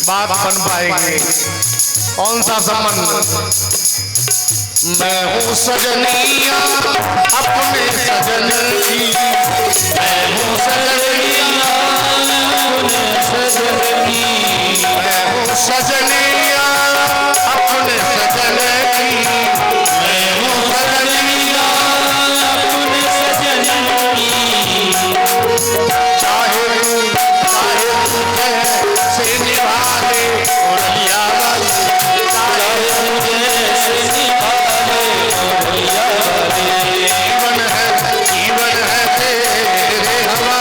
बात बन पाएगी। कौन सा संबंध? मैं हूँ सजनिया अपने सजन की, मैं हूँ सजनिया अपने सजन की, मैं हूँ सजनिया अपने सजन की, मैं हूँ सजनिया अपने सजन की। चाहे तू कैसे निभा ले मुरलिया वाली, चाहे तू कैसे निभा ले मुरलिया वाली, जीवन है तेरे हवाले मुरलिया वाली, जीवन है तेरे हवाले मुरलिया वाली, जीवन है तेरे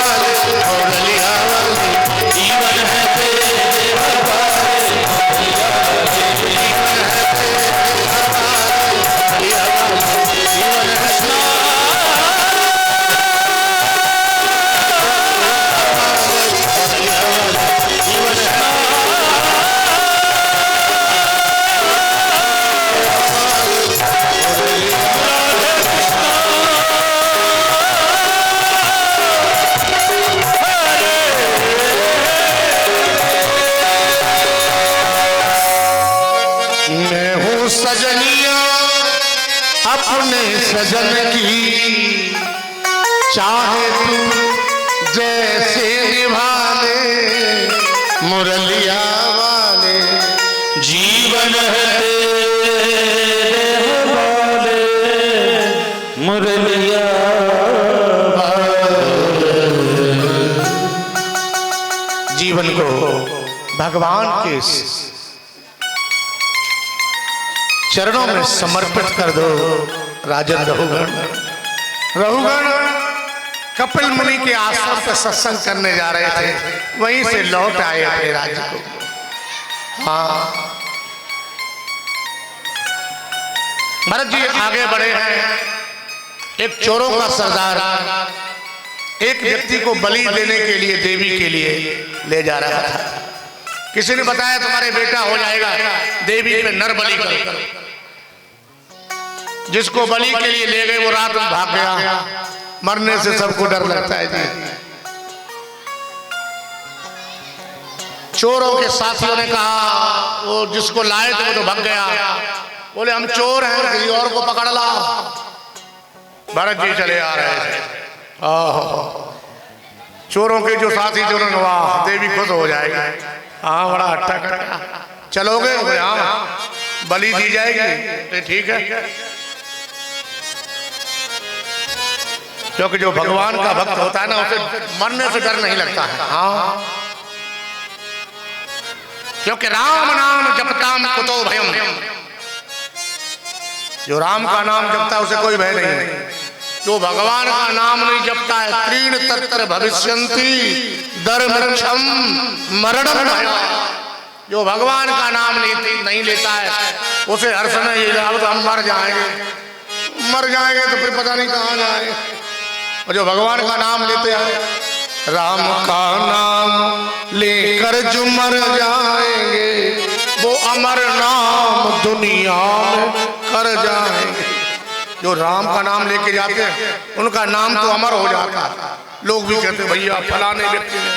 हवाले मुरलिया वाली, जीवन है सजनिया अपने सजन की, चाहे तू जैसे निभा ले मुरलिया वाले, जीवन है तेरे हवाले मुरलिया वाले। जीवन को भगवान के चरणों में समर्पित कर दो। राजन रहुगण कपिल मुनि के आश्रम पर सत्संग करने जा रहे थे, वहीं से लौट आए अपने राज्य को। हाँ, भरत जी आगे बढ़े हैं। एक चोरों का सरदार एक व्यक्ति को बलि देने के लिए देवी के लिए ले जा रहा था। किसी ने बताया तुम्हारे बेटा हो जाएगा, देवी पे नर बलि करो। जिसको बलि के लिए ले गए वो रात में भाग गया। मरने से सबको डर लगता है जी। चोरों के साथियों ने कहा, वो जिसको लाए थे वो तो भाग गया। बोले हम चोर हैं, किसी और को पकड़ ला। भरत जी चले आ रहे थे। चोरों के जो साथी थे उन्होंने, वाह देवी खुश हो जाएगी। हाँ, बड़ा हट्टा कट्टा। चलोगे? हाँ, बलि दी जाएगी। ठीक है, क्योंकि जो भगवान का भक्त होता है ना, उसे मरने से डर नहीं लगता है। हाँ, क्योंकि राम नाम जपताम कुतो भयम, जो राम का नाम जपता है उसे कोई भय नहीं। जो भगवान का नाम नहीं जपता है, त्रीण तत्र भविष्यन्ति धर्मक्षम मरणम भय, जो भगवान का नाम नहीं लेता है उसे हर समय ये तो हम मर जाएंगे तो फिर पता नहीं कहाँ जाएंगे। और जो भगवान का नाम लेते हैं, राम का नाम लेकर जो मर जाएंगे वो अमर नाम दुनिया में कर जाएंगे। जो राम का नाम लेके जाते हैं उनका नाम तो अमर हो जाता है। लोग भी कहते हैं भैया फलाने व्यक्ति ने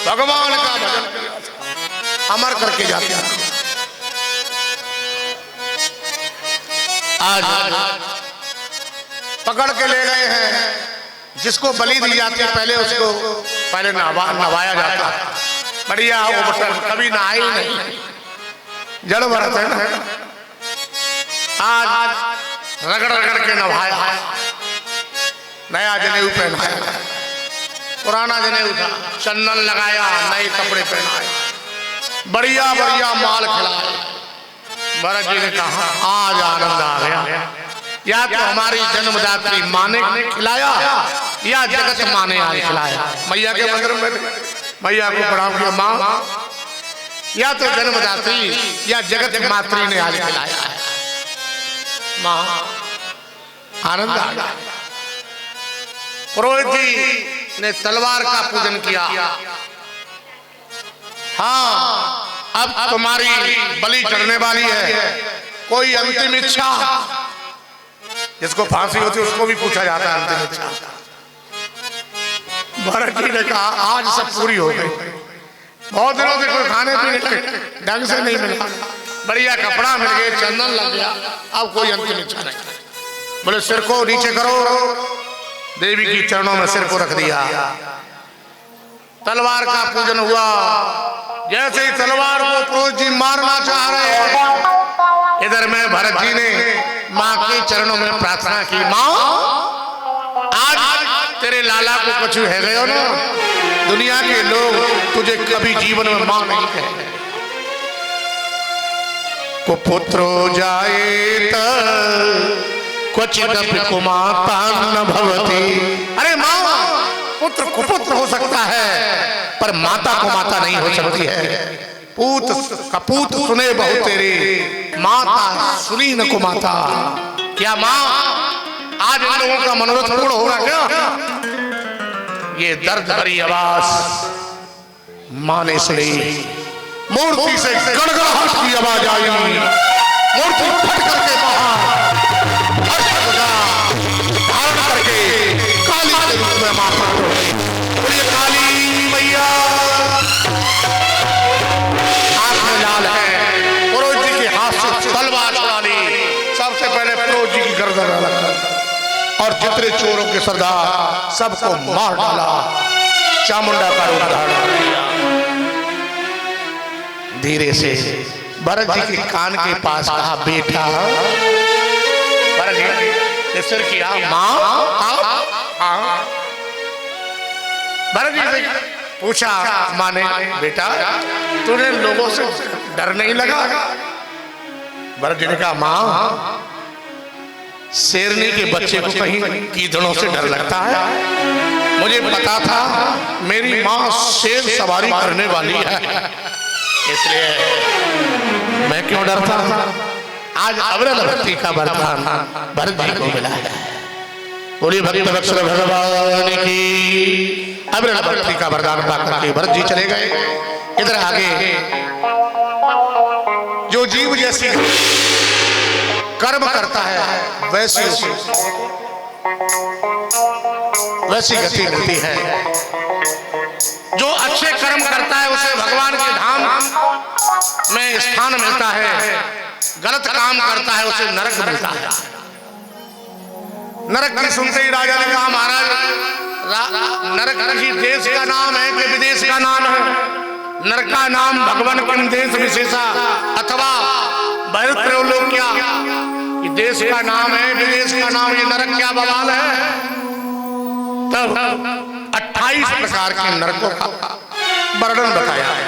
भगवान का भजन किया, अमर करके जाते हैं। आज पकड़ के ले गए हैं। जिसको बलि दी जाती है पहले नवाया जाता है। बढ़िया वो बटन कभी नहाए ही नहीं, जड़ भरत है ना। आज रगड़ रगड़ के नवाया, नया जनेऊ पहनाया, पुराना जनेऊ था, चंदन लगाया, नए कपड़े पहनाए, बढ़िया बढ़िया माल खिलाया। भरत जी ने कहा आज आनंद आ गया। या तो हमारी जन्मदात्री माँ ने खिलाया या जगत माँ ने आज खिलाया। मैया के मंदिर में मैया को प्रणाम किया, माँ या तो जन्मदात्री या जगत मात्री ने आज खिलाया है। माँ आनंद आ गया। पुरोहित जी ने तलवार का पूजन किया। हाँ, अब तुम्हारी बलि चढ़ने वाली है, कोई अंतिम इच्छा? जिसको फांसी होती है उसको भी पूछा जाता है अंतिम इच्छा। भरत जी ने कहा आज सब पूरी हो गई, बहुत दिनों से कोई खाने पीने ढंग से नहीं मिला, बढ़िया कपड़ा मिल गया, चंदन लग गया, अब कोई अंतिम इच्छा नहीं। बोले सिर को नीचे करो, देवी की चरणों में सिर को रख दिया। तलवार का पूजन हुआ। जैसे ही तलवार को पुरोहित जी मारना चाह रहे हैं, इधर में भरत जी ने माँ के चरणों में प्रार्थना की, माँ आज तेरे लाला को कछु है गयो ना, दुनिया के लोग तुझे कभी जीवन में मां नहीं कहेंगे। कुपुत्रो जायेत क्वचिदपि कुमाता न भवति। अरे मां, पुत्र कुपुत्र हो सकता है पर माता को माता नहीं हो सकती है। पूत कपूत सुने बहु तेरे, माता सुनी न को माता। क्या मां आज इन लोगों का मनोरथ पूर्ण होगा क्या? ये दर्द भरी आवाज मां ने सुनी। मूर्ति से गड़गड़ाहट की आवाज आई, मूर्ति फट करके बाहर धारण करके काली के रूप में मां प्रकट हो गई। बोलिए काली मैया। हाथ में लाल है, पुरोहित जी के हाथ से तलवार चला ली। सबसे पहले पुरोहित जी की गर्दन अलग कर और जितने चोरों के सरदार सबको मार डाला। चामुंडा का रूप धारण किया। धीरे से भरत जी के कान के पास कहा, बेटा। भरत जी ने सिर किया, मां। भरत जी से पूछा मां ने, बेटा तूने लोगों से डर नहीं लगा? भरत जी ने कहा, मां शेरनी के बच्चे को कहीं गीदड़ों से डर लगता है? मुझे पता था मेरी माँ शेर सवारी करने वाली है, इसलिए मैं क्यों डरता? आज अविरल भक्ति का वरदान भरत जी को मिला है। बोलिए भक्त वत्सल भगवान की। अविरल भक्ति का वरदान पाकर के भरत जी चले गए। इधर आगे जो जीव जैसी कर्म करता है वैसी गति मिलती है। जो अच्छे कर्म करता है उसे भगवान के धाम में स्थान मिलता है, गलत काम करता है उसे नरक मिलता है। नरक की सुनते ही राजा ने कहा, महाराज नरक किसी देश का नाम है कि विदेश का नाम है? नरक का नाम भगवान किम देश विशेषा अथवा क्या ये देश का नाम है, विदेश का नाम, ये नरक क्या बवाल है? तब 28 प्रकार के नरकों का वर्णन बताया है।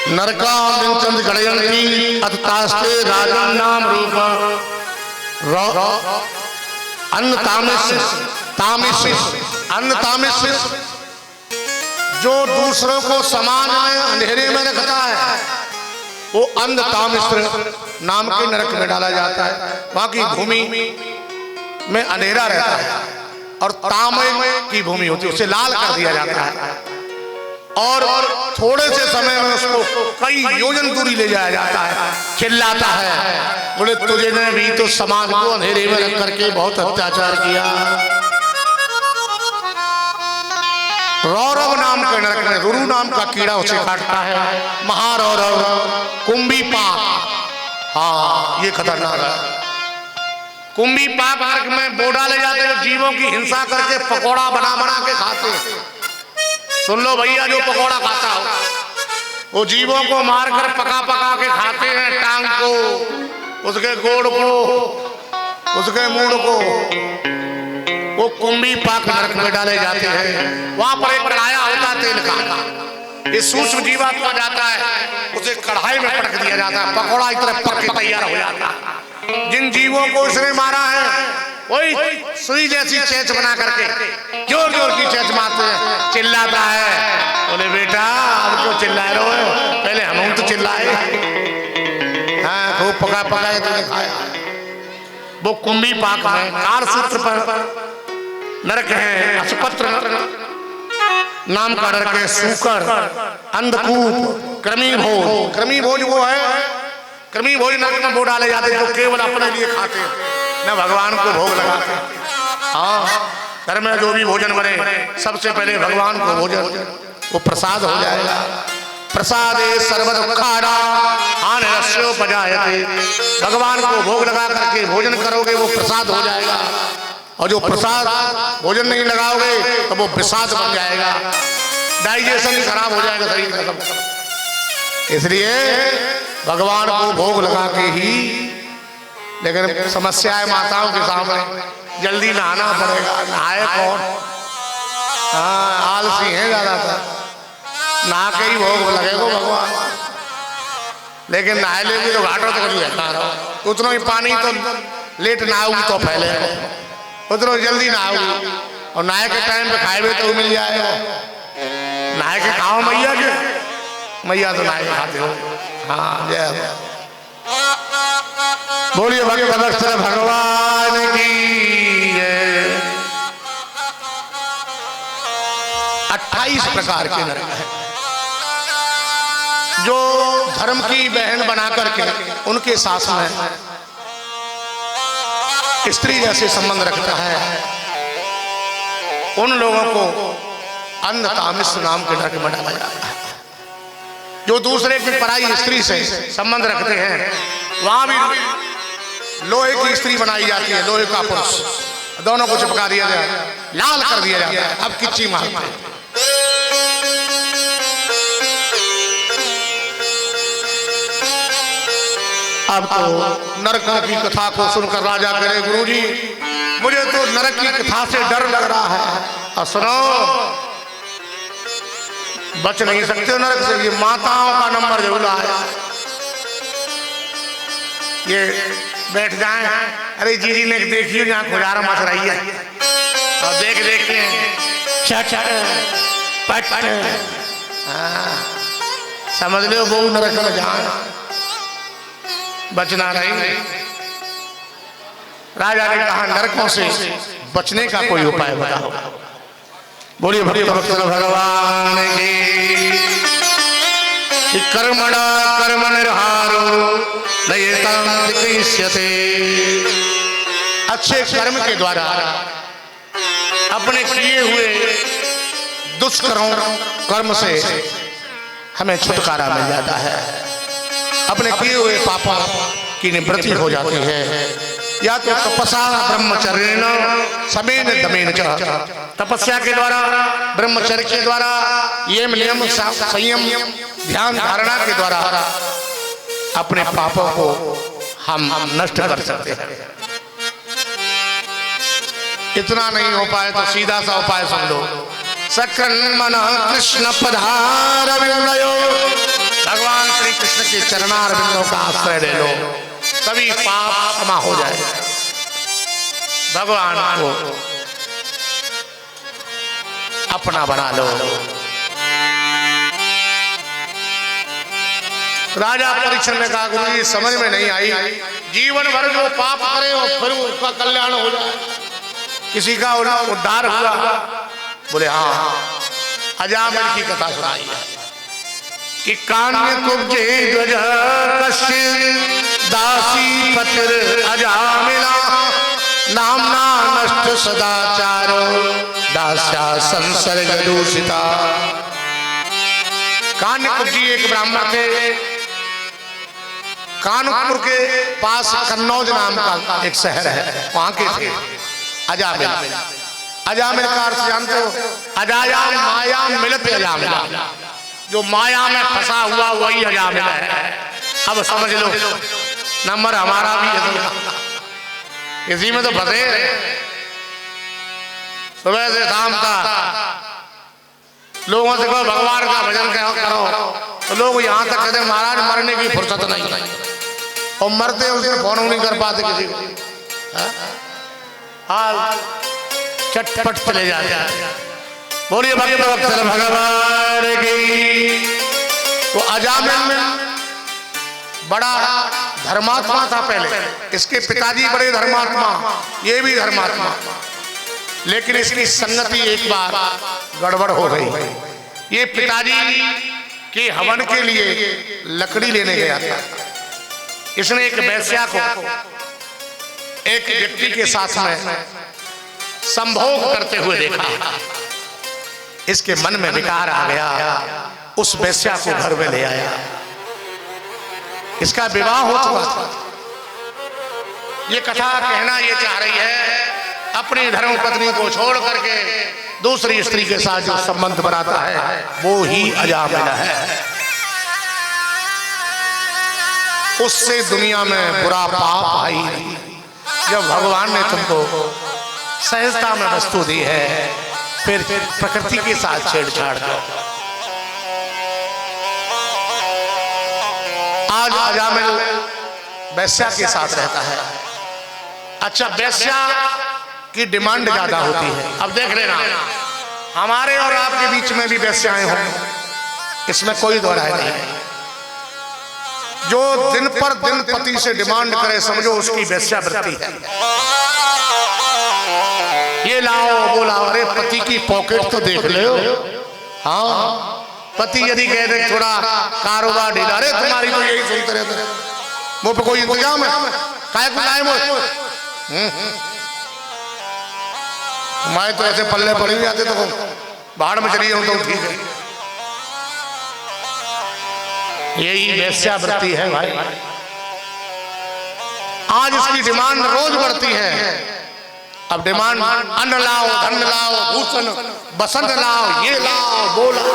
नरका चंद गणयंती अततास्ते राजन नाम रूप अन्न तामिस जो दूसरों को समान में अंधेरे में रखता है वो अंध तामिश्र नाम के नरक में डाला जाता है। वहां की भूमि में अंधेरा रहता है और तांबे की भूमि होती है, उसे लाल कर दिया जाता है और थोड़े से समय में उसको कई योजन दूरी ले जाया जाता है। चिल्लाता है, बोले तुझे ने भी तो समाज को अंधेरे में रख करके बहुत अत्याचार किया। रौरव नाम के नरक में रुरु नाम का कीड़ा उसे काटता है। महारौरव, कुंभी पाक, हाँ ये खतरनाक है। कुंभी पाक नरक में वो डाले जाते हैं जीवों की हिंसा करके पकौड़ा बना बना के खाते हैं। सुन लो भैया, जो पकौड़ा खाता हो वो जीवों को मारकर पका पका के खाते हैं, टांग को, उसके गोड़ को, उसके मूड़ को, वो कुंभी पाक नरक में डाले जाते हैं। वहां पर एक कढ़ाया होता है तेल का, ये सूक्ष्म जीवात्मा जाता है, उसे कढ़ाई में पटक दिया जाता है, पकौड़ा इस तरह पक के तैयार हो जाता है। जिन जीवों को इसने मारा है वही सुई जैसी चेंच बना करके जोर जोर की चेंच मारते हैं, चिल्लाता है। बोले बेटा अब क्यों चिल्ला रहे हो, पहले हम तो चिल्लाए। हाँ खूब पका पकाए तुमने खाया। वो कुंभी पाक में काल सूत्र पर नरक है, असपत्र नाम का नरक है, सूकर, अंधकूप, कृमि भोज। कृमि भोज वो है, कृमि भोज नरक में वो डाले जाते हैं जो केवल अपने लिए खाते हैं, न भगवान को भोग लगाते हैं। हाँ, घर में जो भी भोजन बने सबसे पहले भगवान को भोजन, वो प्रसाद हो जाएगा। प्रसादे सर्व दुखारा आनरस्योपजायते, भगवान को भोग लगा करके भोजन करोगे वो प्रसाद हो जाएगा। और जो प्रसाद भोजन नहीं लगाओगे तो वो विषाद बन जाएगा, डाइजेशन खराब हो जाएगा शरीर का सब। इसलिए भगवान को भोग लगा के ही, लेकिन समस्या है माताओं के सामने, जल्दी नहाना पड़ेगा, नहाए कौन? हाँ, आलसी है ज्यादातर, नहा के ही भोग लगेगा भगवान। लेकिन नहाए लेगी तो घाटों तक नहीं रहता रहो, उतना ही पानी तो लेट नहाऊगी तो फैलेगा, उतना जल्दी नहाऊगी। और नहाए के टाइम पे खाए हुए तो मिल जाएगा। नहाए के खाओ मैया के, मैया तो नहाए के खाते हो। हाँ, जय बोलिए भक्त भगवान की। 28 प्रकार के नरक हैं जो धर्म की बहन बना करके उनके साथ में स्त्री जैसे संबंध रखता है, उन लोगों को अन्य तामिस नाम के नरक में डाला जाता है। जो दूसरे की पराई स्त्री से संबंध रखते हैं वहां भी लोहे की स्त्री बनाई जाती है, लोहे का पुरुष, दोनों को चिपका दिया जाता है, लाल कर दिया जाता है। अब किच्ची मारते हैं। अब तो नरकों की कथा को सुनकर राजा कहे, गुरुजी मुझे तो नरक की कथा से डर लग रहा है। और सुनो, बच नहीं सकते नरक से, ये माताओं का नंबर जरूर आया। ये बैठ जाए, अरे जीजी ने देखिए यहाँ खुजारा मच रही है, और देख देख के चट पट, समझ लो वो नरक में जाए, बचना नहीं। राजा ने कहा नरकों से बचने का कोई उपाय बताओ। बोलिए भक्त भगवान की। कर्मणा कर्म निर्हारो नयेतान्तिकैष्यते, अच्छे कर्म के द्वारा अपने किए हुए दुष्कर्म कर्म से हमें छुटकारा मिल जाता है, अपने किए हुए पापों की निवृत्ति हो जाती है। या तो तपसा ब्रह्मचर्य समेन दमेन च, तपस्या के द्वारा, ब्रह्मचर्य के द्वारा, ये नियम संयम ध्यान धारणा के द्वारा अपने पापों को हम नष्ट कर सकते हैं। इतना नहीं हो पाए तो सीधा सा उपाय सुन लो। सकृन्मन कृष्ण पदारविंदयो, भगवान श्री कृष्ण के चरणारविंदों का आश्रय ले लो, सभी पाप क्षमा हो जाए। भगवान को अपना बना लो। राजा परीक्षण ने कहा, गुरु जी समझ में नहीं आई, जीवन भर जो पाप करे और फिर उसका कल्याण हो जाए, किसी का उद्धार हुआ? बोले हाँ, अजामिल की कथा सुनाई है कि कान्य कुब्जे ध्वज कश्चित् दासी पतिर अजामिला नामना नष्ट सदाचारो दास्या संसर्ग दूषिता। कान्य कुब्जी एक ब्राह्मण थे, कानपुर के पास कन्नौज नाम का एक शहर है, वहां के थे अजामिल। अजामिल का अर्थ जानते हो? अजायाम मायाम मिलते अजामिला, जो माया में फंसा हुआ वही अजामिल है। अब समझ लो, नंबर हमारा भी है, इसी में तो फंसे। सुबह से शाम तक लोगों से कहो भगवान का भजन करो, तो लोग यहाँ तक कहते महाराज मरने की फुर्सत नहीं, और मरते उसने फोन नहीं कर पाते किसी को, हाल चटपट चले जाते हैं। बोलिए भक्त भगवान की। तो अजामिल बड़ा धर्मात्मा था पहले, इसके पिताजी बड़े धर्मात्मा, ये भी धर्मात्मा, लेकिन इसकी संगति एक बार गड़बड़ हो गई। ये पिताजी के हवन के लिए लकड़ी लेने गया था, इसने एक वैश्या को एक व्यक्ति के साथ में संभोग करते हुए देखा। इसके मन में विकार आ गया, उस वेश्या को घर में ले आया। इसका विवाह हो चुका था। ये कथा कहना ये चाह रही है, अपनी धर्म पत्नी को छोड़ करके दूसरी स्त्री के साथ जो संबंध बनाता है वो ही अजामिल है। उससे दुनिया में बुरा पाप आई नहीं। जब भगवान ने तुमको सहजता में वस्तु दी है, फिर प्रकृति के साथ छेड़छाड़ करो। आज अजामिल वेश्या के साथ रहता है। अच्छा, वेश्या की डिमांड ज्यादा होती है। अब देख लेना, हमारे और आपके बीच में भी वेश्याएं हों, इसमें कोई दो राय नहीं है। जो दिन पर दिन पति से डिमांड करे, समझो उसकी वेश्यावृत्ति है। ये लाओ वो लाओ, अरे पति की पॉकेट तो देख लो। हाँ, पति यदि कह दे थोड़ा कारोबार ढीला, अरे तुम्हारी तो यही सुनते रहते, मुझ पे कोई इंतजाम है, काय को लाए मुझ। मैं तो ऐसे पल्ले पड़े भी आते तो बाहर में चली जाऊं तो ठीक है। यही वेश्यावृत्ति है भाई। आज इसकी डिमांड रोज बढ़ती है। अब डिमांड अन्न लाओ, धन लाओ, भूषण बसंत लाओ, ये लाओ वो लाओ।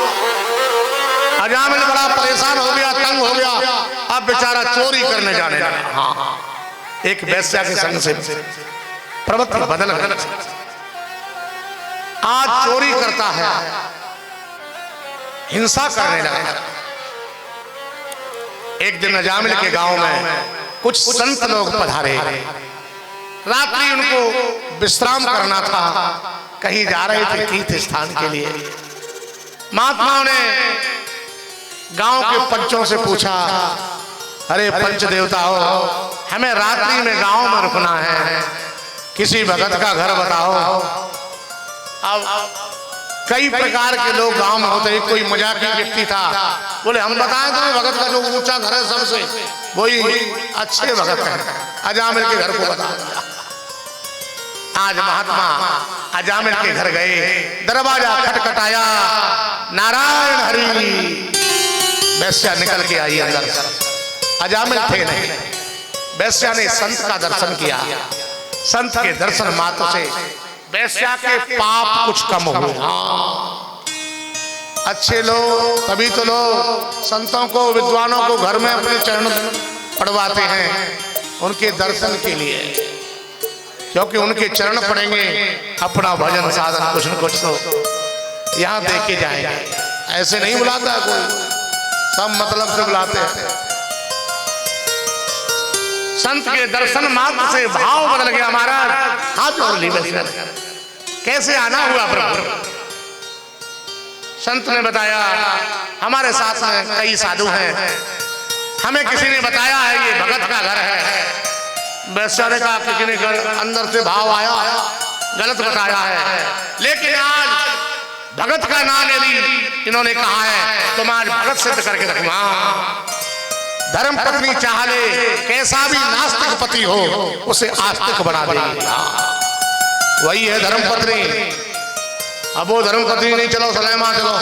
अजामिल बड़ा परेशान हो गया, तंग हो गया। अब बेचारा चोरी करने जाने लगा। हाँ, एक वेश्या के संग से प्रवृत्ति बदल गई। आज चोरी करता है, हिंसा करने लगा। एक दिन अजामिल के गांव में कुछ संत लोग पधारे। रात्रि उनको विश्राम करना था, कहीं जा रहे थे तीर्थ स्थान के लिए। महात्माओं ने गांव के पंचों से पूछा, अरे पंच देवताओं, हमें रात्रि में गांव में रुकना है, किसी भगत का घर बताओ। अब कई प्रकार के लोग गांव में होते हैं। कोई मजाकी व्यक्ति था, बोले हम बताएं तुम्हें भगत का जो ऊंचा घर है सबसे, वही अच्छे भगत है, अजामिल के घर को बता दिया। आज महात्मा अजामिल के घर गए, दरवाजा खटखटाया, नारायण हरि। वेश्या निकल के आई अंदर, अजामिल थे नहीं। वेश्या ने संत का दर्शन किया। संत के दर्शन मात्र से वेश्या के पाप कुछ कम हुए। अच्छे लोग तभी तो लोग संतों को, विद्वानों को घर में अपने चरण पड़वाते हैं, उनके दर्शन के लिए, क्योंकि उनके चरण पड़ेंगे, अपना भजन साधन कुछ न कुछ तो यहाँ देख के जाएंगे। ऐसे नहीं बुलाता है कोई, सब मतलब से बुलाते हैं। संत के दर्शन मात्र से भाव बदल गया। महाराज हाथ जोड़ ली, कैसे आना हुआ प्रभु? संत ने बताया, हमारे साथ में कई साधु हैं, हमें किसी ने बताया है ये भगत का घर है। वैश्या ने कहा, किसी ने घर अंदर से भाव आया, गलत बताया है, लेकिन आज भगत का नाम यदि इन्होंने कहा है तो मैं आज भगत सिद्ध करके रखूंगा। धर्म पत्नी चाह ले, कैसा भी नास्तिक पति हो उसे आस्तिक बना देगी। वही है धर्म पत्नी। अब वो धर्म पत्नी नहीं, चलो सलेमा चलो,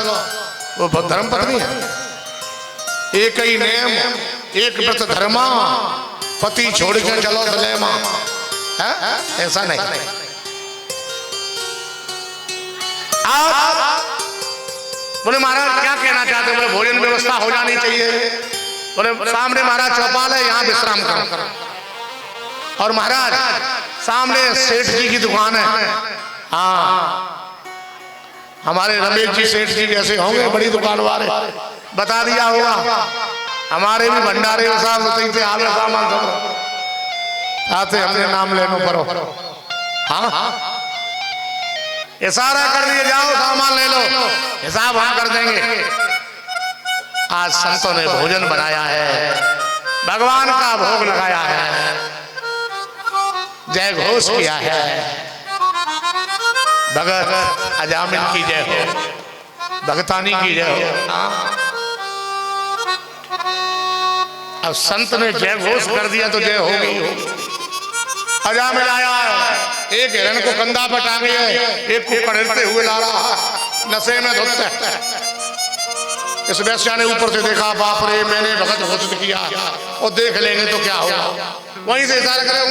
वो धर्म पत्नी है। एक ही नेम, एक व्रत धर्मा, पति छोड़ के चलो सलेमा, ऐसा नहीं। आप बोले महाराज क्या कहना चाहते? बोले भोजन व्यवस्था हो जानी चाहिए। बोले सामने महाराज चौपाल है, यहाँ विश्राम करो। और महाराज सामने सेठ जी की दुकान है। हाँ, हमारे रमेश जी सेठ जी जैसे होंगे, बड़ी दुकान वाले, बता दिया होगा। हमारे भी भंडारे साहब थे, आवे सामान सब आते, हमने नाम लेनो पड़ो। हाँ, इशारा कर दिए, जाओ सामान ले लो, हिसाब हम कर देंगे। आज संतों ने भोजन बनाया है, भगवान का भोग लगाया है, जय घोष किया है, भगत अजामिल की जय हो, भगतानी की जय हो। अब संत ने जय घोष कर दिया तो जय होगी। अजामिल आया है, एक हिरण को कंधा पर टांगे है, एक को कड़ते हुए ला रहा है, नशे में धुत है। इस वेश्या ने ऊपर से देखा, बाप रे मैंने भगत घोषित किया और देख लेंगे तो क्या होगा। वहीं से इशारा करे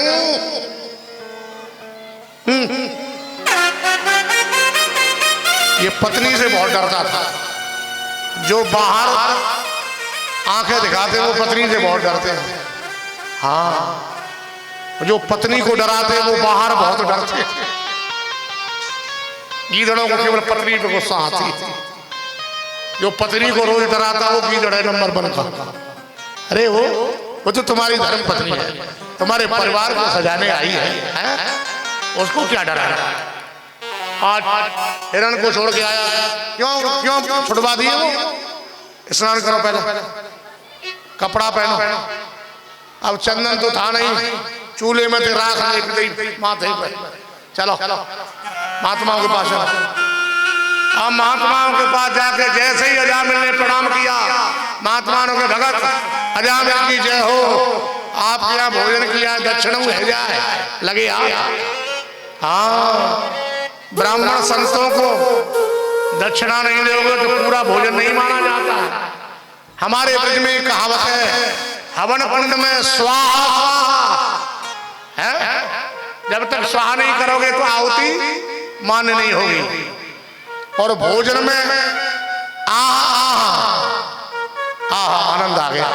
ये पत्नी से बहुत डरता था। जो बाहर आंखें दिखाते वो पत्नी से बहुत डरते हैं। हाँ, जो पत्नी को डराते वो बाहर बहुत डरते। गीदड़ों को केवल पत्नी पे गुस्सा आती। जो पत्नी को रोज डराता वो गीदड़ है नंबर 1 का। अरे वो तो तुम्हारी धर्म पत्नी है, तुम्हारे परिवार को सजाने आई है? उसको क्या डरा? आज हिरण को छोड़ के आया, क्यों छुड़वा दिए? वो स्नान करो, पहले कपड़ा पहनो। अब चंदन तो था नहीं, चूल्हे में राख माथे पे। चलो महात्माओं के पास चलो। अब महात्माओं के पास जाके जैसे ही अजामिल ने प्रणाम किया, महात्माओं के भगत अजामिल की जय हो, आपके यहाँ भोजन किया, दक्षिणा है जाए लगे आप। हाँ, ब्राह्मण संतों को दक्षिणा नहीं दोगे तो पूरा भोजन नहीं माना जाता। हमारे ब्रज में कहावत है, हवन कुंड में स्वाहा है, जब तक स्वाहा नहीं करोगे तो आहुति मान्य नहीं होगी। और भोजन में आनंद आ गया।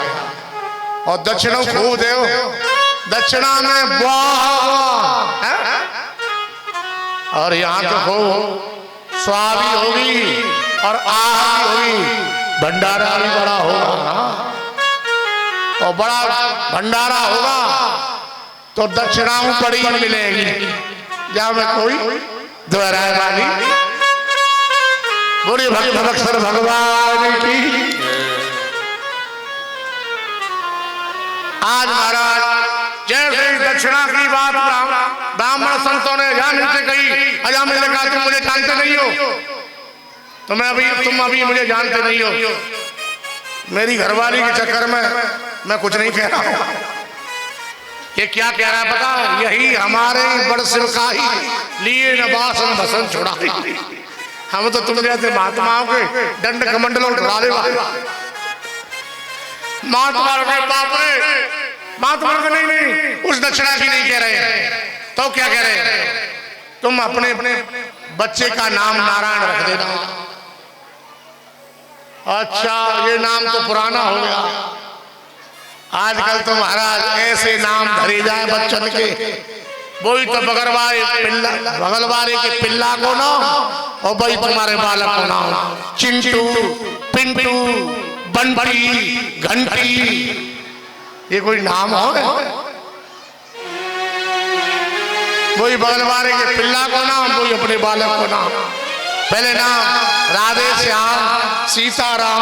और दक्षिणा खूब दो, दक्षिणा में और यहाँ तो हो स्वाहा भी होगी और आहा भी होगी, भंडारा भी बड़ा होगा। और बड़ा भंडारा होगा तो दक्षिणाओं बड़ी मिलेगी। जहाँ में कोई दोहराए वाली बोलिए भक्त बक्सर भगवान की। आज महाराज जैसे दक्षिणा की बात ब्राह्मण संतों ने अजामिल से कही, अजामिल ने कहा तुम मुझे जानते नहीं हो, तुम अभी मुझे जानते नहीं हो। मेरी घरवाली के चक्कर में मैं कुछ नहीं कह रहा हूं। ये क्या कह रहा है पता? यही हमारे बड़ सिरकाही लिए नबासन भसन छुड़ाई। हम तो तुम जैसे महात्माओं के दंड कमंडलों उड़ाने वाले। महात्मा के बाप रे, महात्मा को नहीं उस दक्षिणा की नहीं कह रहे, तो क्या कह रहे? तुम अपने बच्चे का नाम नारायण रख देना। अच्छा, ये नाम तो पुराना हो गया। आजकल तो महाराज ऐसे नाम धरे जाए बच्चन के, वही तो बगलवारे के पिल्ला को नाम और वही तुम्हारे बालक को नाम। चिंटू, पिंटू, बंटी, घंटी, ये कोई नाम हो? वही बगलवारे के पिल्ला को नाम, वही अपने बालक को नाम। पहले नाम राधे श्याम सीताराम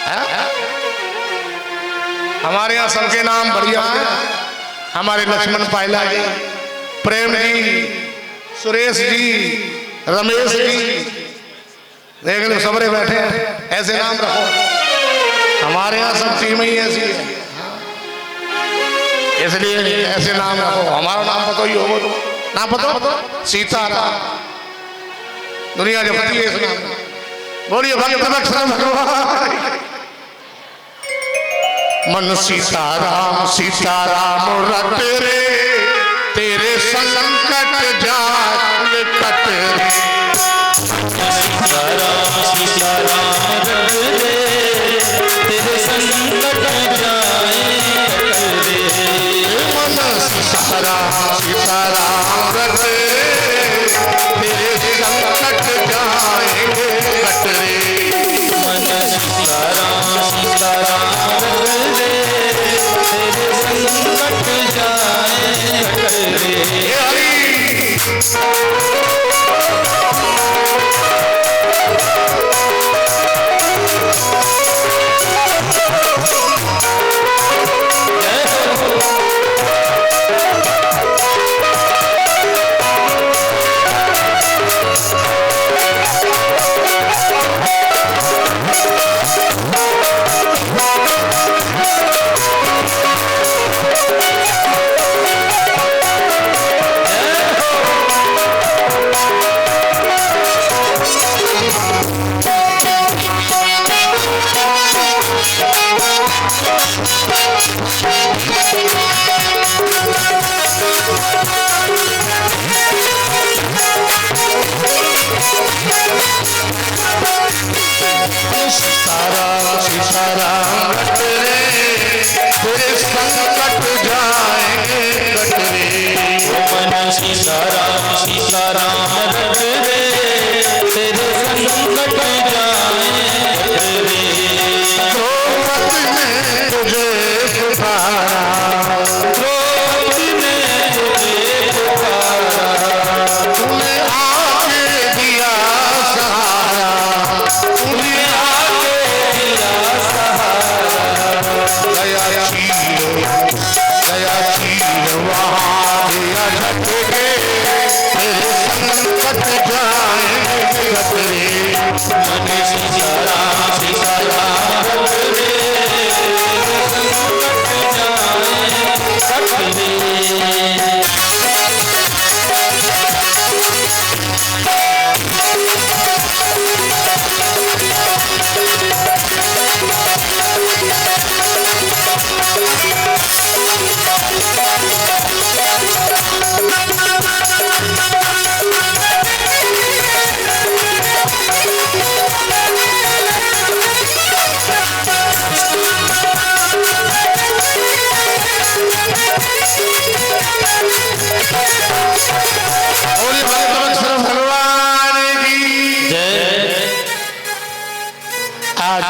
है? हमारे यहाँ सबके नाम बढ़िया है। हमारे लक्ष्मण पायला जी, प्रेम जी, सुरेश जी, रमेश जी, देख लो सबरे बैठे हैं, ऐसे नाम रखो। हमारे यहाँ सब टीम ही ऐसी है, इसलिए ऐसे नाम रखो। हमारा नाम पता ही होगा, तो नाम पता सीताराम, दुनिया जपती है इस नाम। बोलिए भक्त बक्सर भगवान। मन सीताराम सीताराम रट रे, तेरे संकट जाए कट रे। सीताराम सीताराम रट रे, तेरे संकट जाए कट रे। मन सीताराम सीताराम रट रे, तेरे संकट जाएंगे कट रे। मन सीताराम सीताराम रट रे, तेरे संकट जाए सीताराम सीताराम रट रे, तेरे संकट जाएंगे कट रे। मन सीताराम सीताराम रट रे, तेरे संकट जाएंगे कट रे। द्रौपदी ने तुझे पुकारा, द्रौपदी ने तुझे पुकारा, तूने आके दिया सहारा, तूने आके दिया सहारा। गया चीर वहाँ दिया झटके, तेरे संकट जाएंगे कट रे। मन सीताराम सीताराम रट रे, संकट जाएंगे कट रे। बोलिए भगवान भगवान की जय। आज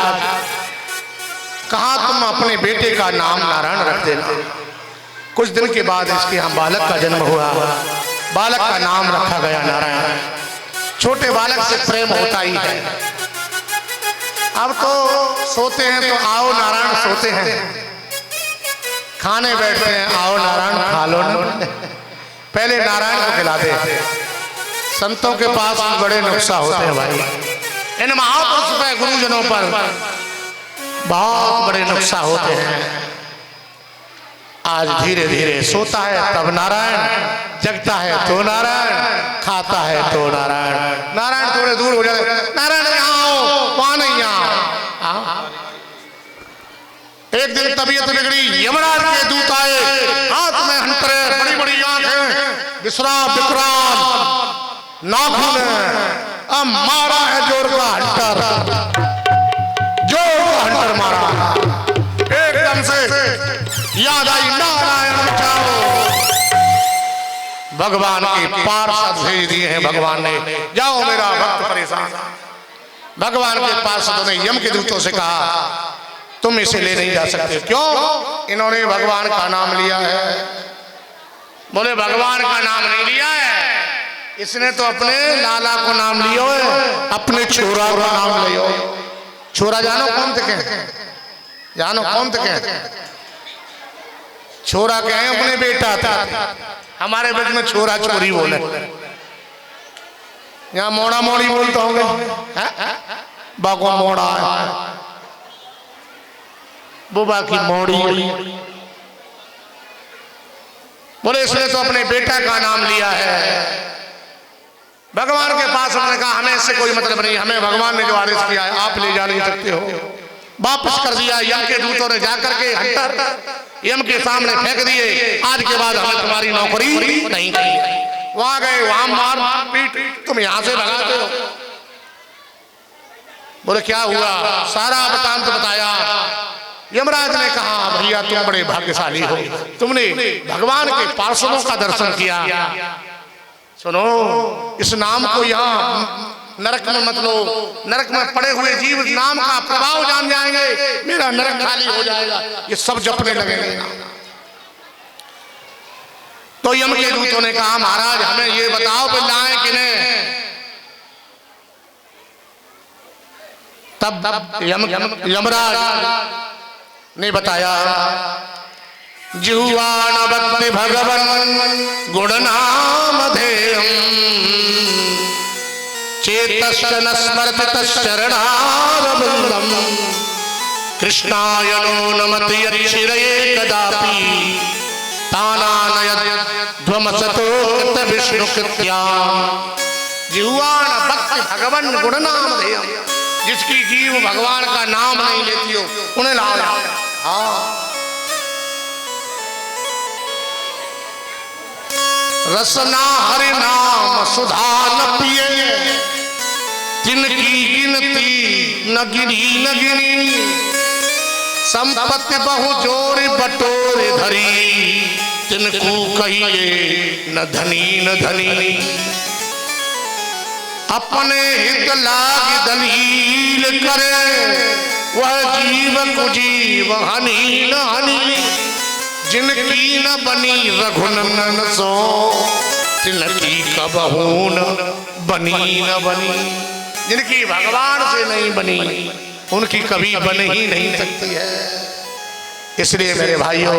कहा तुम अपने बेटे का नाम नारायण रख देना। कुछ दिन के बाद इसके यहाँ बालक का जन्म हुआ, बालक का नाम रखा गया नारायण। छोटे बालक से प्रेम होता ही है। अब तो सोते हैं तो आओ नारायण सोते हैं, खाने बैठते हैं आओ नारायण खा लो ना। पहले नारायण को खिलाते हैं। संतों के पास बड़े नुक्सा होते हैं भाई, इन महापुरुष पे गुरुजनों पर बहुत बड़े नुक्सा होते हैं। आज धीरे धीरे सोता है तब नारायण, जगता है तो नारायण, खाता है तो नारायण। नारायण थोड़े दूर हो जाते, नारायण यहाँ आओ, वहां नहीं आओ। एक दिन तबीयत बिगड़ी, यमराज के दूत आए, हाथ में हंटरे, बड़ी बड़ी आंखें, विश्राम विक्रांत नाखून, अब मारा है जोर का हंटर, जोर का हंटर मारा। एकदम से याद आई नारायण बचाओ। भगवान के पार्षद भेज दिए हैं भगवान ने, जाओ मेरा भक्त परेशान। भगवान के पार्षदों ने यम के दूतों से कहा तुम इसे ले नहीं जा सकते। क्यों? इन्होंने भगवान का नाम लिया है। बोले भगवान का नाम नहीं लिया है, इसने तो अपने लाला को नाम लियो है, अपने छोरा का नाम लियो। छोरा जानो कौन थे? जानो कौन थे? छोरा के हैं अपने बेटा था। हमारे बेटे में छोरा छोरी बोले, यहाँ मोड़ा मोड़ी बोलते होंगे, बाको मोड़ा है, बुबा की मोड़ी। बोले इसने तो अपने बेटा का नाम लिया है। भगवान के पास हमने कहा हमें इससे कोई मतलब नहीं, हमें भगवान ने जो आदेश किया है आप ले जा नहीं सकते हो। वापस कर दिया। यम के दूतों ने जाकर के हंटर यम के सामने फेंक दिए, आज के बाद हमें तुम्हारी नौकरी नहीं करेंगे। वहां गए, वहां मार पीट, तुम यहां से भगाते हो। बोले क्या हुआ? सारा वृतांत बताया। यमराज ने कहा भैया तुम बड़े भाग्यशाली हो, तुमने भगवान के पार्षदों का दर्शन किया। सुनो, इस नाम को यहाँ नरक में मत लो, नरक में पड़े हुए जीव नाम का प्रभाव जान जाएंगे, मेरा नरक खाली हो जाएगा, ये सब जपने लगेंगे। तो यम के दूतों ने कहा महाराज हमें ये बताओ कि लाएं कि नहीं। तब यमराज ने बताया जिह्वान भक्ति भगवन गुणनामधेयम् चेतश्च न स्मर्तितश्चरणारविन्दम् कृष्णाय नो नमति यच्छिरये कदापि तानानयध्वमसतो विष्णुकृत्याम्। जिह्वान भक्ति भगवन गुणनामधेयम्, जिसकी जीव भगवान का नाम नहीं लेती हो उन्हें लाओ। हाँ, रसना हरि नाम सुधा न पिए, जिनकी गिनती न गिनी न गिनी, संपत्ति बहु जोर बटोरे धरी, तिनको कहिए न धनी न धनी, अपने हित लाग दलील करे, वह जीव कुजीव हनी न हनी, जिनकी न बनी रघुनंदन सो, तिनकी कबहू न बनी न बनी। जिनकी भगवान से नहीं बनी उनकी कभी बन ही नहीं सकती है। इसलिए मेरे भाइयों,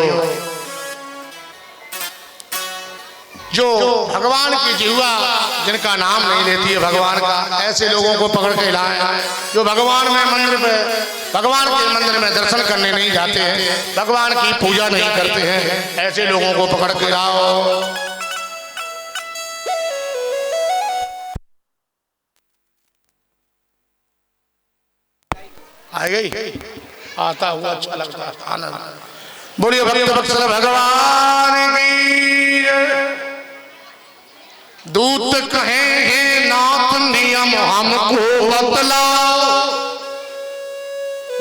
जो भगवान की जिह्वा जिनका नाम नहीं लेती है भगवान का, ऐसे लोगों को पकड़ के लाए, जो भगवान में मंदिर पे भगवान के मंदिर में दर्शन करने नहीं जाते हैं, भगवान की पूजा नहीं करते हैं, ऐसे लोगों को पकड़ के लाओ। आ गई, आता हुआ अच्छा लगता है, आनंद। बोलिए भक्त वत्सल भगवान की। दूत कहेंगे नाथ नियम हमको बतलाओ,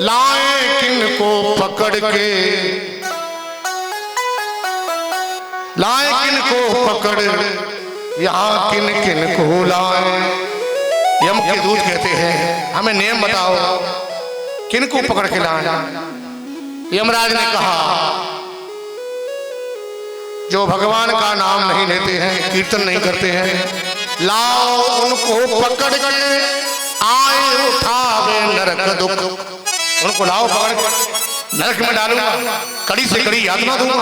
लाए किनको पकड़ के, लाए किनको पकड़, यहाँ किन किन को लाए। यम के दूत कहते हैं हमें नियम बताओ, किनको पकड़ के लाए। यमराज ने कहा जो भगवान का नाम नहीं लेते हैं, कीर्तन नहीं करते हैं, लाओ उनको पकड़ के, आए उठावे नरक दुख। उनको लाओ पकड़ के, नरक में डालूंगा, कड़ी से कड़ी यातना दूंगा।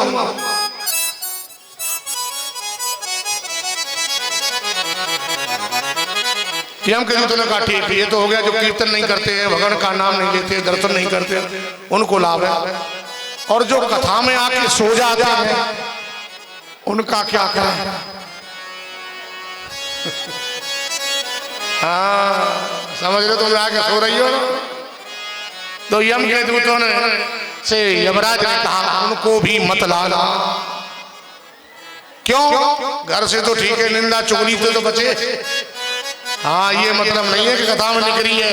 यम के दूतों ने कहा ठीक, ये तो हो गया जो कीर्तन नहीं करते हैं, भगवान का नाम नहीं लेते, दर्शन नहीं करते, उनको लाभ है। और जो कथा में आके सो जाते हैं उनका क्या करें। हाँ, समझ रहे तुम आके सो रही हो ना। तो यम के दूतों ने से यमराज ने कहा उनको भी मत लाना। क्यों? घर से तो ठीक है, निंदा चुगली से तो बचे। हाँ, ये मतलब नहीं है कि कथा में निकली है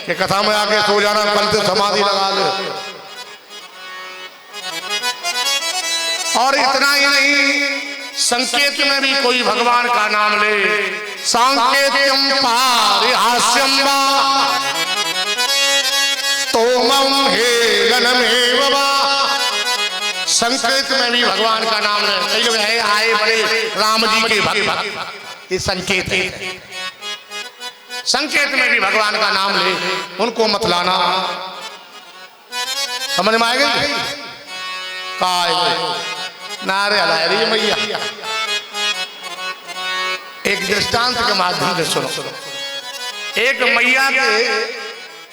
कि कथा में आके सो जाना, कल से समाधि लगा ले। और इतना ही नहीं, संकेत में भी कोई भगवान का नाम ले, सांकेत्यम पारिहास्यम वा स्तोमम हेलनमेव वा। संकेत में भी भगवान का नाम ले। कई लोग आए बड़े राम जी के भक्त, ये संकेत है। संकेत में भी भगवान का नाम ले, उनको मत लाना। समझ में आएगा? नारे हलाए रही मैया। एक दृष्टांत के माध्यम से सुनो। एक मैया के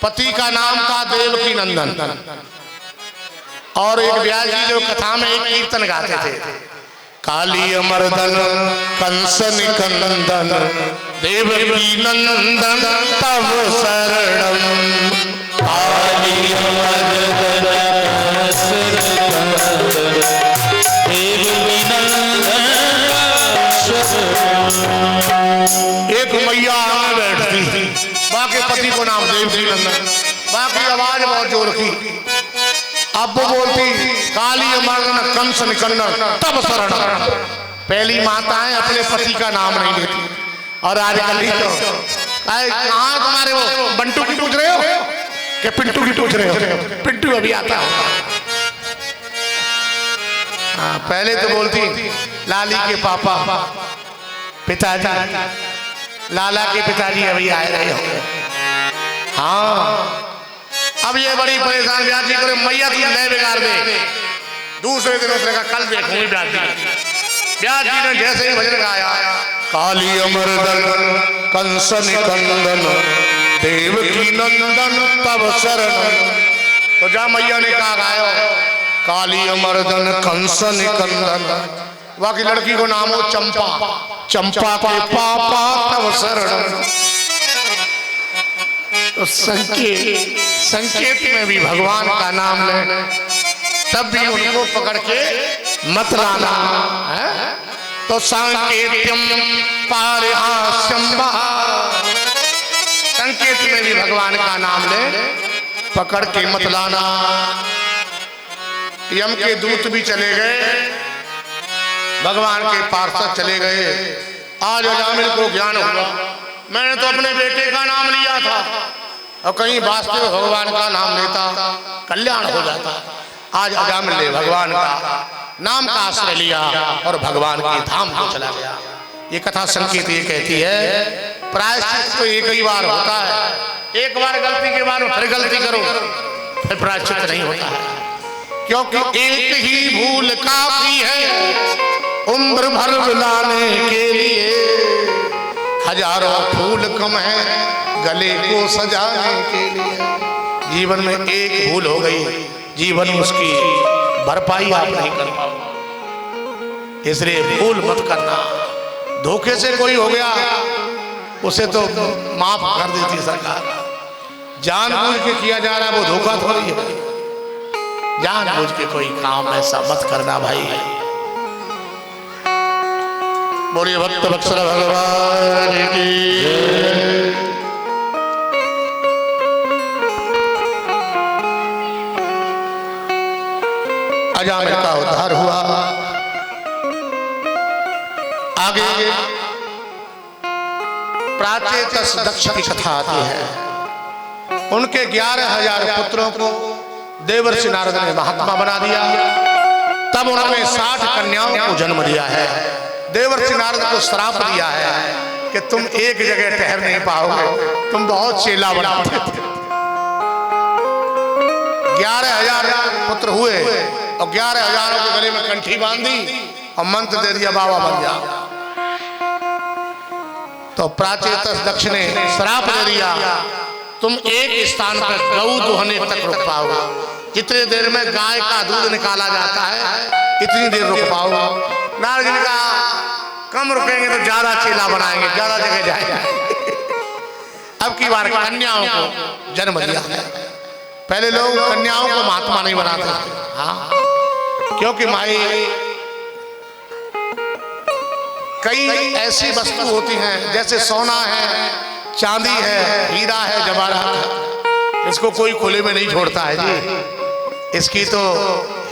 पति का नाम था देवकी नंदन, और एक व्यास जी जो कथा में एक कीर्तन गाते थे, काली मर्दन कंस निकंदन देवकी नंदन तव शरणम। काली मर्दन कंस निकंदन देवकी नंदन शरणम। एक मैया आगे बैठती थी, बाकी पति को नाम देवकी नंदन, बाकी आवाज बहुत जोर की। अब वो बोलती काली मर्दन कंस निकंदन तब शरण। पहली माताएं अपने पति का नाम नहीं लेती, और आजकल ही तो कहाँ तुम्हारे वो बंटू की पूछ रहे हो कि पिंटू की पूछ रहे हो? पिंटू अभी आता है। हाँ, पहले तो बोलती लाली के पापा पिताजी, लाला के पिताजी अभी आए रहे होंगे। हाँ, अब ये बड़ी परेशान व्यास जी करे, मैया तू नए बिगाड़ दे। दूसरे दिन उसने कहा कल देखूंगी व्यास जी। व्यास जी ने जैसे ही भजन गाया, काली अमरदन कंस निकंदन देवकी नंदन तब शरण। तो जा मैया ने कहा गायो काली अमरदन कंस निकंदन। वहां की लड़की को नाम हो चंपा, चंपा के पापा तब शरण। तो संकेत में भी भगवान का नाम ले, तब भी उनको पकड़ के मत लाना है। तो सांकेत्यम पारिहास्यम संकेत में भी भगवान का नाम ले, पकड़ के मत लाना। यम के दूत भी चले गए, भगवान के पार्षद चले गए। आज अजामिल को ज्ञान हुआ, मैंने तो अपने बेटे का नाम लिया था, और कहीं वास्तव भगवान का नाम लेता कल्याण हो जाता। आज अजामिल ने भगवान का नाम का आश्रय लिया और भगवान के धाम को चला गया। ये कथा संकेत ये कहती है, प्रायश्चित तो एक ही बार होता है, एक बार गलती के बाद फिर गलती करो फिर प्रायश्चित नहीं होता है, क्योंकि एक ही भूल काफी है उम्र भर बुलाने के लिए। हजारों फूल कम है गले को सजाने के लिए। जीवन में एक भूल हो गई, जीवन में उसकी भरपाई आप नहीं कर पाओगे, इसलिए भूल मत करना। धोखे से कोई हो गया उसे तो माफ कर देती सरकार, जानबूझ के किया जा रहा है वो धोखा थोड़ी है। जानबूझ के कोई काम ऐसा मत करना भाई। बोलिए भक्त वत्सल भगवान की जय। अजामिल का उद्धार हुआ। आगे प्राचेतस दक्ष की कथा आती है। उनके 11,000 पुत्रों को देवर्षि नारद ने महात्मा बना दिया। तब उन्होंने 60 कन्याओं को जन्म दिया है। देवर्षि नारद को श्राप दिया है कि तुम एक जगह ठहर नहीं पाओगे, तुम बहुत चेला बनाते थे। 11,000 पुत्र हुए और 11,000 के गले में कंठी बांधी और मंत्र दे दिया बाबा बन जा। तो प्राचेतस दक्ष ने श्राप दे दिया, तुम एक स्थान पर गऊ दुहने तक रुक पाओगे। जितने देर में गाय का दूध निकाला जाता है इतनी देर रुक पाओगे। नारद जी ने कहा कम रुकेंगे तो ज्यादा चेला बनाएंगे, ज्यादा जगह जाएंगे। अब की बार कन्याओं को जन्म दिया। पहले लोग कन्याओं को महात्मा नहीं बनाते थे, हाँ, क्योंकि माई कई ऐसी वस्तु होती हैं जैसे सोना है, चांदी है, हीरा है, जवाहरात है, इसको कोई खुले में नहीं छोड़ता है जी, इसकी तो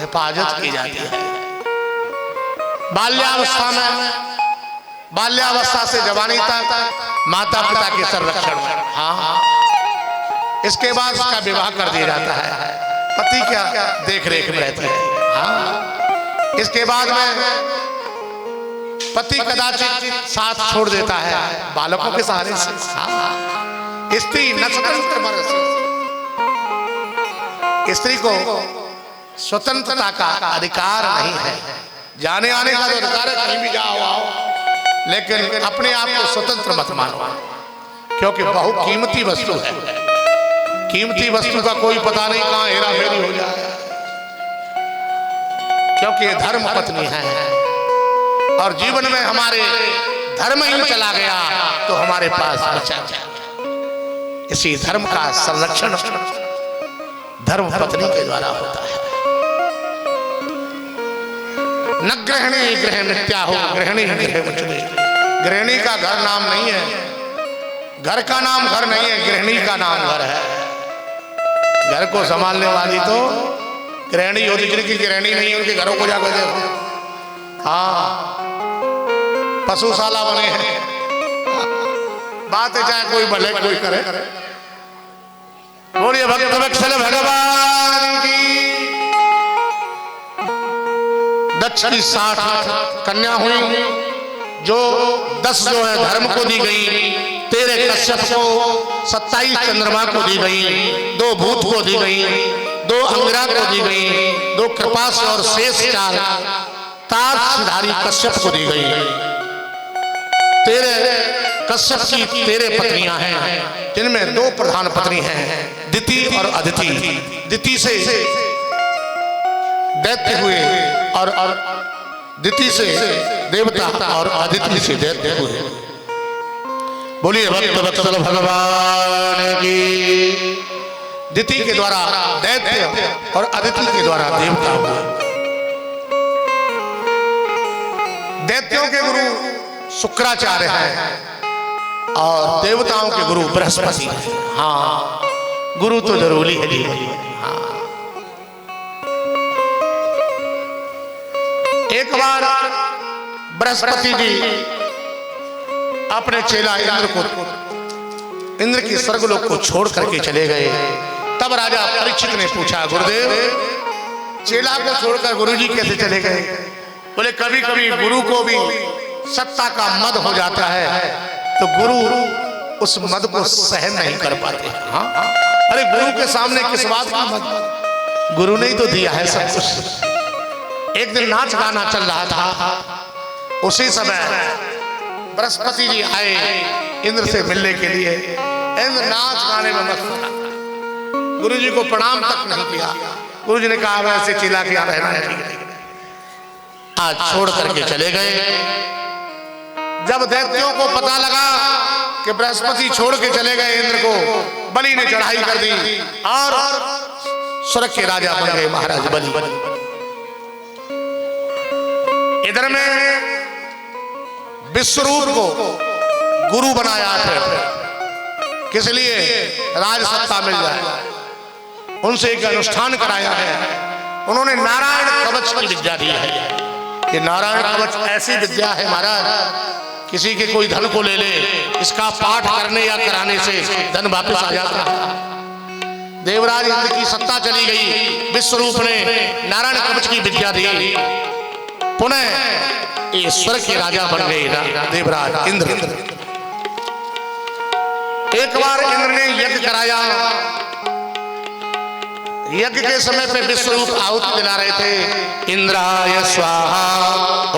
हिफाजत की जाती है। बाल्यावस्था में, बाल्यावस्था से जवानी तक माता पिता के संरक्षण में, हाँ, इसके बाद उसका विवाह कर दिया जाता है, पति क्या देख रेख में रहती है, हाँ, इसके बाद में पति कदाचित साथ छोड़ देता है बालकों के सहारे से, हाँ, स्त्री स्त्री को स्वतंत्रता का अधिकार नहीं है, जाने आने का तो अधिकार है, कहीं भी जाओ आओ, लेकिन अपने आप को स्वतंत्र मत मानो, क्योंकि बहुत कीमती वस्तु है। कीमती वस्तु का कोई पता नहीं कहाँ हेरा फेरी हो जाए, क्योंकि ये धर्म पत्नी है और जीवन में हमारे धर्म ही चला गया तो हमारे पास बचा क्या। इसी धर्म का संरक्षण धर्म पत्नी के द्वारा होता है। न गृहिणी गृह मिथ्या हो, गृहिणी गृह मुचले। गृहिणी का घर नाम नहीं है, घर का नाम घर नहीं है, गृहिणी का नाम घर है। घर को संभालने वाली तो गृहिणी होती, जिनकी गृहिणी नहीं है उनके घरों को जाकर देखो, हाँ, पशुशाला बने हैं। बात है चाहे कोई भले कोई करे। बोलिए भक्त वत्सल भगवान की। दक्ष की 60 कन्या हुई, जो 10 जो है धर्म को दी गई, 13 कश्यप को, 27 चंद्रमा को दी गई, 2 भूत को दी गई, 2 अंगिरा को दी गई, 2 कृपास और शेष 4 तारधारी कश्यप को दी गई। 13 कश्यप की 13 पत्नियां हैं, जिनमें 2 प्रधान पत्नी हैं, दिति और अदिति। दिति से दैत्य हुए और दिति से देवता और अदिति से दैत्य हुए। बोलिए भक्त वत्सल भगवान की। दिति के द्वारा दैत्य और अदिति के द्वारा देवता हुए। दैत्यों के गुरु शुक्राचार्य हैं और देवताओं के गुरु बृहस्पति हैं। हाँ, गुरु तो जरूरी है जीवन में। हाँ। एक बार बृहस्पति जी अपने चेला इंद्र की स्वर्गलोक को छोड़ करके चले गए। तब राजा परीक्षित ने पूछा, गुरुदेव चेला को छोड़कर गुरुजी कैसे चले गए? बोले कभी कभी गुरु को भी सत्ता का मद हो जाता है, तो गुरु उस मद को सहन नहीं कर पाते। हाँ? अरे गुरु के सामने किस बात का मद? गुरु ने ही तो दिया है सब कुछ। एक दिन नाच गाना चल रहा था, उसी समय बृहस्पति जी आए इंद्र से मिलने के लिए। इंद्र नाच गाने में मस्त था, गुरु जी को प्रणाम तक नहीं किया। गुरु जी ने कहा वैसे चिल्ला के रहना है, आज छोड़ करके चले गए। जब दैत्यों को पता लगा कि बृहस्पति छोड़ के चले गए इंद्र को, बलि ने चढ़ाई कर दी और स्वर्ग के राजा बन गए महाराज बलि। इधर में विश्वरूप को गुरु बनाया था, किस लिए? राज सत्ता मिल जाए। उनसे एक अनुष्ठान कराया है। उन्होंने नारायण कवच की विद्या दी है। ये नारायण कवच ऐसी विद्या है महाराज, किसी के कोई धन को ले ले, इसका पाठ करने या कराने से धन वापस आ जाता है। देवराज इंद्र की सत्ता चली गई, विश्वरूप ने नारायण कवच की विद्या दी, पुनः ईश्वर के राजा बन गए देवराज इंद्र। एक बार इंद्र ने यज्ञ कराया। यज्ञ के समय पे विश्वरूप आहुति दिला रहे थे, इंद्राय स्वाहा।